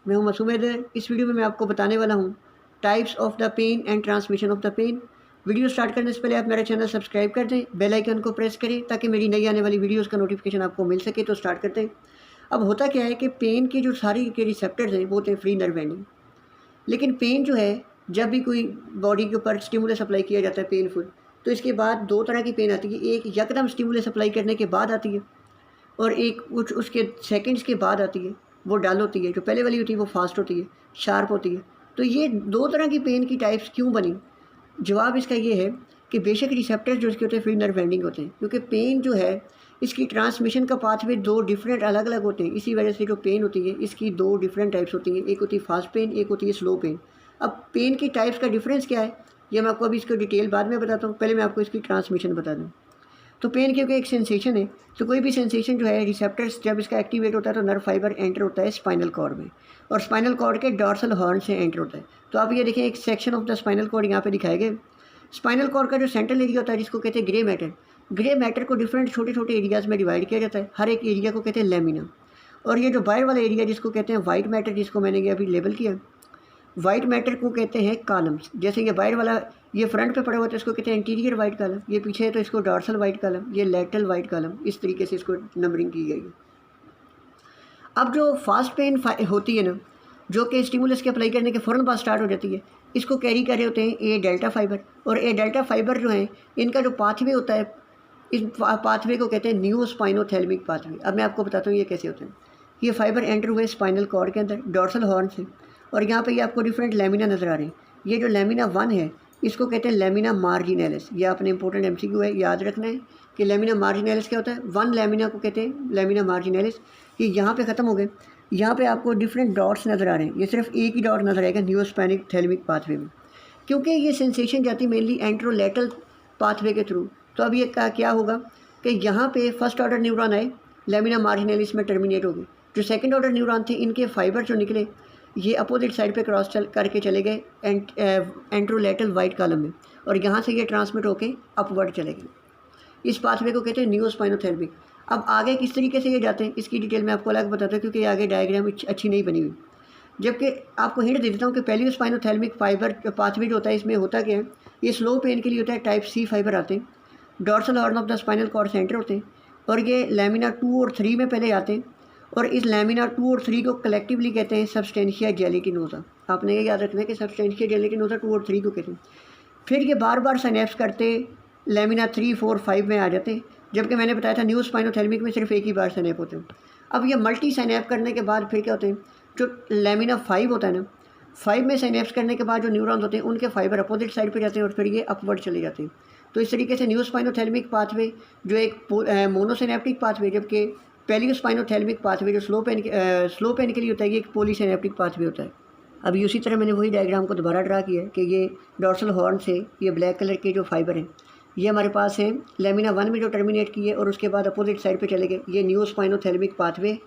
मैं हूं मासूम हैदर। इस वीडियो में मैं आपको बताने वाला हूं types of the pain and transmission of the pain. Video start करने से पहले आप मेरा चैनल सब्सक्राइब कर दें, बेल आइकन को प्रेस करें ताकि मेरी नई आने वाली वीडियोस का नोटिफिकेशन आपको मिल सके। तो स्टार्ट करते हैं। अब होता क्या है कि पेन के जो सारी के रिसेप्टर्स हैं वो होते हैं फ्री नर्व एंडिंग। लेकिन पेन जो है, जब भी कोई बॉडी के ऊपर स्टिमुलस अप्लाई किया जाता है पेनफुल, तो इसके बाद दो तरह की पेन आती है। एक यकदम स्टिमुलस अप्लाई करने के बाद आती है और एक कुछ उसके सेकंड्स के बाद आती है। वो डल होती है। जो पहले वाली होती है वो फास्ट होती है, शार्प होती है। तो ये दो तरह की पेन की टाइप्स क्यों बनी? जवाब इसका ये है कि बेशक रिसेप्टर्स जो इसके होते हैं फ्री नर्व एंडिंग होते हैं, क्योंकि पेन जो है इसकी ट्रांसमिशन का पाथवे दो डिफरेंट अलग अलग होते हैं। इसी वजह से जो पेन होती है इसकी दो डिफरेंट टाइप्स होती हैं। एक होती है फास्ट पेन, एक होती है स्लो पेन। अब पेन की टाइप्स का डिफरेंस क्या है ये मैं आपको अभी इसको डिटेल बाद में बताता हूँ। पहले मैं आपको इसकी ट्रांसमिशन बता दूँ। तो पेन क्योंकि एक सेंसेशन है, तो कोई भी सेंसेशन जो है रिसेप्टर्स जब इसका एक्टिवेट होता है तो नर्व फाइबर एंटर होता है स्पाइनल कॉर्ड में, और स्पाइनल कॉर्ड के डॉर्सल हॉर्न से एंटर होता है। तो आप ये देखें, एक section of the spinal cord यहाँ पे दिखाए गए। स्पाइनल कॉर्ड का जो सेंट्रल एरिया होता है जिसको कहते हैं ग्रे मैटर, ग्रे मैटर को डिफरेंट छोटे छोटे एरियाज़ में डिवाइड किया जाता है। हर एक एरिया को कहते हैं लेमिना। और ये जो बाहर वाला एरिया जिसको कहते हैं वाइट मैटर, जिसको मैंने ये अभी लेबल किया, वाइट मैटर को कहते हैं कॉलम्स। जैसे ये बाहर वाला ये फ्रंट पे पड़ा हुआ है तो इसको कहते हैं इंटीरियर वाइट कॉलम, ये पीछे है तो इसको डॉर्सल वाइट कॉलम, ये लैटरल वाइट कॉलम। इस तरीके से इसको नंबरिंग की गई है। अब जो फास्ट पेन होती है ना, जो कि स्टिमुलस के अप्लाई करने के फ़ौरन बाद स्टार्ट हो जाती है, इसको कैरी कर रहे होते हैं ए डेल्टा फाइबर। और ए डेल्टा फाइबर जो है इनका जो पाथवे होता है, इस पाथवे को कहते हैं नियोस्पाइनोथैलेमिक पाथवे। अब मैं आपको बताता हूँ ये कैसे होते हैं। ये फाइबर एंटर हुए स्पाइनल कॉर्ड के अंदर डॉर्सल हॉर्न से, और यहाँ पे ये आपको डिफरेंट लेमिना नज़र आ रहे हैं। ये जो लेमिना 1 है इसको कहते हैं लेमिना मार्जिनैलिस। ये आपने इंपॉर्टेंट एमसीक्यू है, याद रखना है कि लेमिना मार्जिनैलिस क्या होता है। 1 लेमिना को कहते हैं लेमिना मार्जिनैलिस। ये यहाँ पे ख़त्म हो गए। यहाँ पे आपको डिफरेंट डॉट्स नज़र आ रहे हैं। ये सिर्फ एक ही डॉट नज़र आएगा नियोस्पाइनिक थैलेमिक पाथवे में, क्योंकि ये सेंसेशन जाती मेनली एंट्रोलेटरल पाथवे के थ्रू। तो अब ये क्या होगा कि यहाँ पे फर्स्ट ऑर्डर न्यूरॉन आए, लेमिना मार्जिनैलिस में टर्मिनेट हो गए। जो सेकंड ऑर्डर न्यूरॉन थे इनके फाइबर जो निकले ये अपोजिट साइड पे क्रॉस करके चले गए एंट्रोलेटरल वाइट कॉलम में, और यहाँ से ये ट्रांसमिट होके अपवर्ड चले गए। इस पाथवे को कहते हैं नियोस्पाइनोथैलेमिक। अब आगे किस तरीके से ये जाते हैं इसकी डिटेल मैं आपको अलग बताता हूँ, क्योंकि आगे डायग्राम अच्छी नहीं बनी हुई। जबकि आपको हिंट दे देता हूँ कि पहली स्पाइनोथैलेमिक फाइबर पाथवे जो होता है इसमें होता क्या है, ये स्लो पेन के लिए होता है। टाइप सी फाइबर आते हैं, dorsal horn of the spinal cord center होते हैं, और ये लेमिना 2 और 3 में पहले आते हैं। और इस लेमिना 2 और 3 को कलेक्टिवली कहते हैं सब्सटेंशिया जेलेटिनोसा। आपने ये याद रखना है कि सब्सटेंशिया जेलेटिनोसा 2 और 3 को कहते हैं। फिर ये बार बार साइनेप्स करते लेमिना 3, 4, 5 में आ जाते हैं, जबकि मैंने बताया था न्यू स्पाइनोथैलेमिक में सिर्फ एक ही बार साइनेप होते हैं। अब ये मल्टी साइनेप करने के बाद फिर क्या होते हैं, जो लेमिना 5 होता है ना, 5 में साइनेप्स करने के बाद जो न्यूरॉन्स होते हैं उनके फाइबर अपोजिट साइड पे जाते हैं और फिर ये अपवर्ड चले जाते हैं। तो इस तरीके से न्यू स्पाइनोथैलेमिक पाथवे जो एक मोनोसिनेप्टिक पाथवे, जबकि पहली स्पाइनोथैलेमिक पाथवे जो स्लो पेन के लिए होता है ये एक पॉलीसिनेप्टिक पाथवे होता है। अभी उसी तरह मैंने वही डायग्राम को दोबारा ड्रा किया है कि ये डॉर्सल हॉर्न से ये ब्लैक कलर के जो फाइबर हैं ये हमारे पास हैं लेमिना 1 में जो टर्मिनेट किए और उसके बाद अपोजिट साइड पे चले गए, ये न्यू स्पाइनोथैलेमिक पाथवे,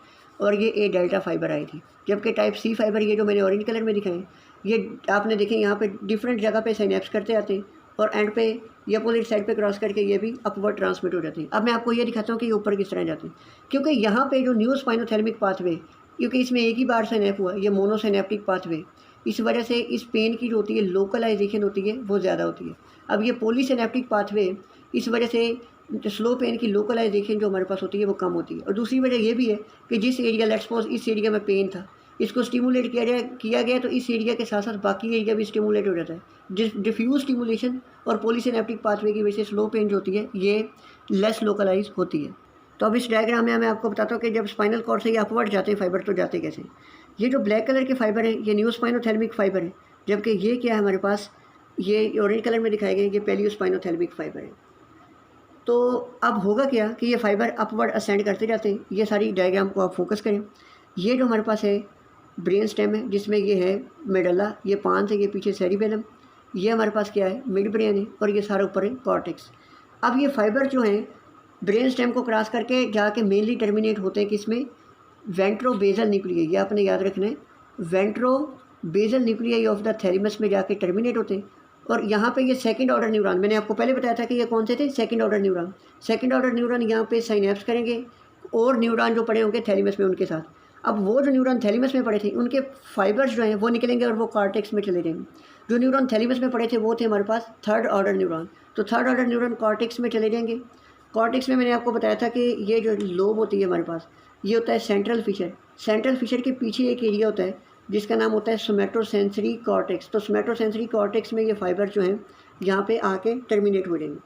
और ये ए डेल्टा फाइबर आई थी। जबकि टाइप सी फाइबर ये जो मैंने ऑरेंज कलर में दिखाए ये आपने देखें यहाँ पे डिफरेंट जगह पे साइनेप्स करते आते हैं और एंड पे ये अपोजिट साइड पे क्रॉस करके ये भी अपवर्ड ट्रांसमिट हो जाते हैं। अब मैं आपको ये दिखाता हूँ कि ये ऊपर किस तरह जाते हैं, क्योंकि यहाँ पे जो न्यू स्पाइनोथैलेमिक पाथवे, क्योंकि इसमें एक ही बार साइनेप हुआ, ये मोनोसिनेप्टिक पाथवे, इस वजह से इस पेन की जो होती है लोकलाइजेशन होती है वो ज़्यादा होती है। अब ये पॉलीसिनेप्टिक पाथवे, इस वजह से स्लो पेन की लोकलाइजेशन जो हमारे पास होती है वो कम होती है। और दूसरी वजह ये भी है कि जिस एरिया, लेट्स सपोज इस एरिया में पेन था, इसको स्टिमुलेट किया गया तो इस एरिया के साथ साथ बाकी एरिया भी स्टिमुलेट हो जाता है। डिफ्यूज स्टिमुलेशन और पॉलीसिनेप्टिक पाथवे की वजह से स्लो पेन जो होती है ये लेस लोकलाइज होती है। तो अब इस डायग्राम में मैं आपको बताता हूँ कि जब स्पाइनल कॉर्ड से ये अपवर्ड जाते हैं फाइबर तो जाते कैसे। ये जो ब्लैक कलर के फाइबर है ये न्यू स्पाइनोथैलेमिक फाइबर है, जबकि ये क्या है हमारे पास, ये ऑरेंज कलर में दिखाए गए ये पहली स्पाइनोथैलेमिक फाइबर है। तो अब होगा क्या कि ये फाइबर अपवर्ड असेंड करते जाते हैं। ये सारी डायग्राम को आप फोकस करें। ये जो हमारे पास है ब्रेन स्टेम है जिसमें ये है मेडल्ला, ये पांच है, ये पीछे सेरिबेलम, ये हमारे पास क्या है मिड ब्रेन है, और ये सारा ऊपर है कॉर्टेक्स। अब ये फाइबर जो हैं ब्रेन स्टेम को क्रॉस करके जाके मेनली टर्मिनेट होते हैं किसमें, वेंट्रोबेजल न्यूक्लियाई। ये आपने याद रखना है, वेंट्रोबेजल न्यूक्लियाई ऑफ द थैलेमस में जाके टर्मिनेट होते हैं। और यहाँ पे ये सेकंड ऑर्डर न्यूरॉन, मैंने आपको पहले बताया था कि ये कौन से थे, second order neuron. Second order neuron यहाँ पे साइनेप्स करेंगे और न्यूरॉन जो पड़े होंगे थैलेमस में उनके साथ। अब वो जो न्यूरॉन थैलेमस में पड़े थे उनके फाइबर्स जो हैं वो निकलेंगे और वो कॉर्टेक्स में चले जाएंगे। जो न्यूरॉन थैलेमस में पड़े थे वो थे हमारे पास थर्ड ऑर्डर न्यूरॉन, तो थर्ड ऑर्डर न्यूरॉन कॉर्टेक्स में चले जाएंगे। कॉर्टेक्स में मैंने आपको बताया था कि ये जो लोब होती है हमारे पास, ये होता है सेंट्रल फिशर। सेंट्रल फिशर के पीछे एक एरिया होता है जिसका नाम होता है सोमैटोसेंसरी कॉर्टेक्स। तो सोमैटोसेंसरी कॉर्टेक्स में ये फाइबर जो हैं यहाँ पे आके टर्मिनेट हो जाएंगे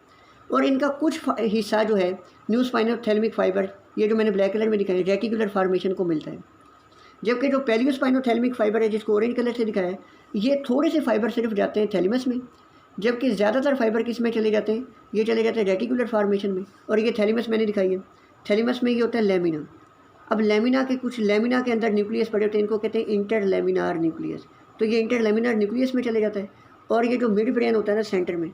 और इनका कुछ हिस्सा जो है न्यू स्पाइनोथैलेमिक फाइबर, ये जो मैंने ब्लैक कलर में दिखाया, रेटिकुलर फॉर्मेशन को मिलता है। जबकि जो पैलियोस्पाइनोथैलेमिक फाइबर है जिसको ऑरेंज कलर से दिखाया है, ये थोड़े से फाइबर सिर्फ जाते हैं थैलेमस में, जबकि ज़्यादातर फाइबर किस में चले जाते हैं, ये चले जाते हैं रेटिकुलर फॉर्मेशन में। और ये थैलेमस मैंने दिखाई है, थैलेमस में ये होता है लेमिना। अब लेमिना के अंदर न्यूक्लियस पड़े होते हैं, इनको कहते हैं इंटरलेमिनार न्यूक्लियस। तो ये इंटरलेमिनार न्यूक्लियस में चले जाता है। और ये जो मिड ब्रेन होता है ना सेंटर में,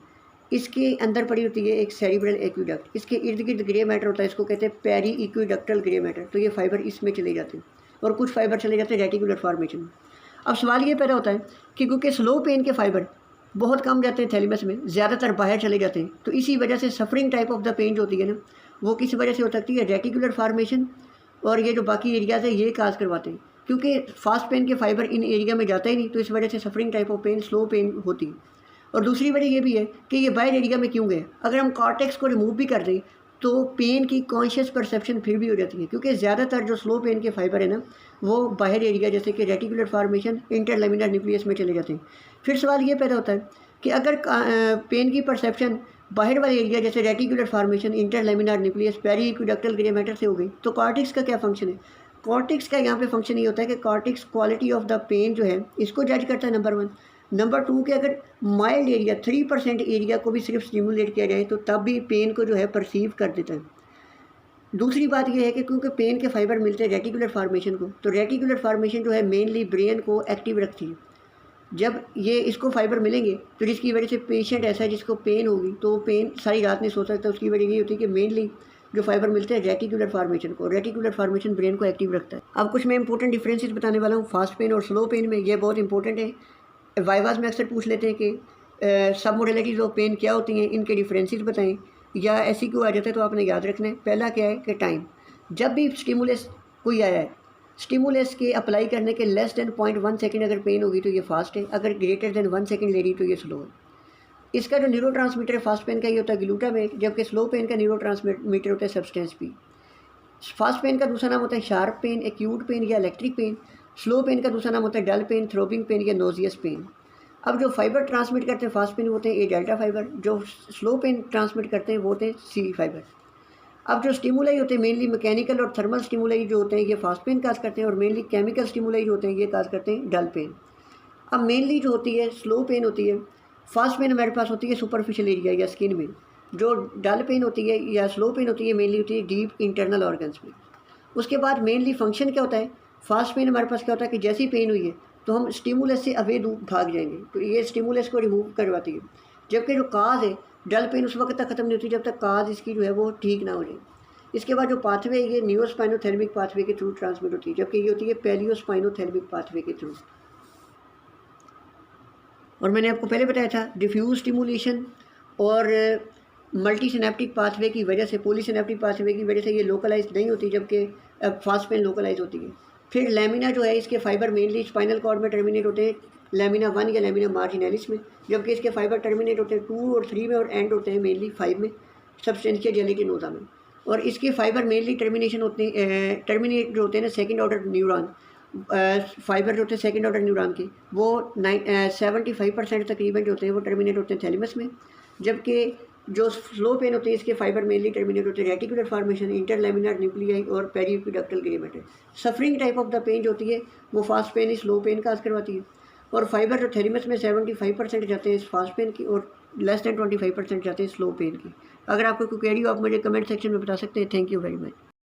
इसके अंदर पड़ी होती है एक सेरिब्रल एक्विडक्ट, इसके इर्द गिर्द ग्रे मैटर होता है, इसको कहते हैं पेरी इक्विडक्टल ग्रे मैटर। तो ये फाइबर इसमें चले जाते हैं और कुछ फाइबर चले जाते हैं रेटिकुलर फॉर्मेशन में। अब सवाल ये पैदा होता है कि क्योंकि स्लो पेन के फाइबर बहुत कम जाते हैं थैलेमस में, ज़्यादातर बाहर चले जाते हैं, तो इसी वजह से suffering type of the pain जो होती है ना, वो किस वजह से हो सकती है, रेटिकुलर फॉर्मेशन और ये जो बाकी एरियाज़ है ये काज करवाते हैं। क्योंकि फास्ट पेन के फाइबर इन एरिया में जाता ही नहीं, तो इस वजह से suffering type of pain, slow pain होती है। और दूसरी वजह ये भी है कि ये बाहर एरिया में क्यों गए। अगर हम कॉर्टेक्स को रिमूव भी कर दें तो पेन की कॉन्शियस परसेप्शन फिर भी हो जाती है, क्योंकि ज़्यादातर जो स्लो पेन के फाइबर है ना, वो बाहर एरिया जैसे कि रेटिकुलर फॉर्मेशन, इंटरलेमिनार न्यूक्लियस में चले जाते हैं। फिर सवाल ये पैदा होता है कि अगर पेन की परसेप्शन बाहर वाले एरिया जैसे reticular formation, interlaminar nucleus, periaqueductal grey matter से हो गई, तो कॉर्टेक्स का क्या फंक्शन है। कॉर्टेक्स का यहाँ पे फंक्शन ये होता है कि cortex quality of the pain जो है इसको जज करता है, नंबर 1। नंबर 2 कि अगर माइल्ड एरिया 3% एरिया को भी सिर्फ स्टिमुलेट किया जाए तो तब भी पेन को जो है परसीव कर देता है। दूसरी बात यह है कि क्योंकि पेन के फाइबर मिलते हैं रेटिकुलर फॉर्मेशन को, तो रेटिकुलर फॉर्मेशन जो है मेनली ब्रेन को एक्टिव रखती है। जब ये इसको फाइबर मिलेंगे तो जिसकी वजह से पेशेंट ऐसा है जिसको पेन होगी तो पेन सारी रात नहीं सो सकता, उसकी वजह ये होती है कि मेनली जो फाइबर मिलते हैं रेटिकुलर फॉर्मेशन को, रेटिकुलर फॉर्मेशन ब्रेन को एक्टिव रखता है। अब कुछ मैं इंपॉर्टेंट डिफरेंसेस बताने वाला हूँ फास्ट पेन और स्लो पेन में, ये बहुत इंपॉर्टेंट है। वाइवास में अक्सर पूछ लेते हैं कि सब मोडेलिटीज़ ऑफ पेन क्या होती हैं, इनके डिफरेंसेस बताएं, या ऐसी क्यों आ जाता है, तो आपने याद रखना है। पहला क्या है कि टाइम, जब भी स्टिमुलस कोई आया है, स्टिमुलस के अप्लाई करने के लेस देन 0.1 सेकंड अगर पेन होगी तो ये फास्ट है, अगर ग्रेटर देन 1 सेकंड ले रही तो ये स्लो है। इसका जो न्यूरो ट्रांसमीटर फास्ट पेन का ये होता है ग्लूटामेट, जबकि स्लो पेन का न्यूरो ट्रांसमीटर होता है सब्सटेंस पी। फास्ट पेन का दूसरा नाम होता है शार्प पेन, एक्यूट पेन या इलेक्ट्रिक पेन। स्लो पेन का दूसरा नाम होता है डल पेन, थ्रोबिंग पेन या नोजियस पेन। अब जो फाइबर ट्रांसमिट करते हैं फास्ट पेन होते हैं ए डेल्टा फाइबर, जो स्लो पेन ट्रांसमिट करते हैं वो होते हैं सी फाइबर। अब जो स्टिमुलाई होते हैं मेनली मैकेनिकल और थर्मल स्टिमुलाई जो होते हैं ये फास्ट पेन काज करते हैं, और मेनली केमिकल स्टिमुलाई जो होते हैं ये काज करते हैं डल पेन। अब मेनली जो होती है स्लो पेन होती है, फास्ट पेन हमारे पास होती है सुपरफिशियल एरिया या स्किन में, जो डल पेन होती है या स्लो पेन होती है मेनली होती है डीप इंटरनल ऑर्गन्स में। उसके बाद मेनली फंक्शन क्या होता है, फास्ट पेन हमारे पास क्या होता है कि जैसी पेन हुई है तो हम स्टिमुलस से अवे भाग जाएंगे, तो ये स्टिमुलस को रिमूव करवाती है। जबकि जो काज है डल पेन उस वक्त तक ख़त्म नहीं होती जब तक काज इसकी जो है वो ठीक ना हो जाए। इसके बाद जो पाथवे ये न्यूरोस्पाइनोथैलेमिक पाथवे के थ्रू ट्रांसमिट होती है, जबकि ये होती है पैलियोस्पाइनोथैलेमिक पाथवे के थ्रू। और मैंने आपको पहले बताया था डिफ्यूज स्टिमुलेशन और मल्टी सिनेप्टिक पाथवे की वजह से, पॉलीसिनेप्टिक पाथवे की वजह से ये लोकलाइज नहीं होती, जबकि फास्ट पेन लोकलाइज होती है। फिर लेमिना जो है इसके फाइबर मेनली स्पाइनल कॉर्ड में टर्मिनेट होते हैं, लेमिना 1 या लेमिना मार्जिनलिस में, जबकि इसके फाइबर टर्मिनेट होते हैं 2 और 3 में, और एंड होते हैं मेनली 5 में, सब्सटेंशिया जेलेटिनोसा में। और इसके फाइबर मेनली टर्मिनेट जो होते हैं ना सेकंड ऑर्डर न्यूरॉन, फाइबर जो होते हैं सेकंड ऑर्डर न्यूरॉन के, वो 75% तकरीबन जो होते हैं वो टर्मिनेट होते हैं थैलेमस में। जबकि जो स्लो पेन होते हैं इसके फाइबर मेनली टर्मिनेट होते हैं रेटिकुलर फॉर्मेशन, इंटरलेमिनार न्यूक्लियाई और periaqueductal grey matter. Suffering type of the pain जो होती है वो fast pain slow pain cause करवाती है। और फाइबर जो थैलेमस में 75% जाते हैं इस फास्ट पेन की, और लेस दैन 25% जाते हैं स्लो पेन की। अगर आपको कोई क्वेरी हो आप मुझे कमेंट सेक्शन में बता सकते हैं। Thank you very much.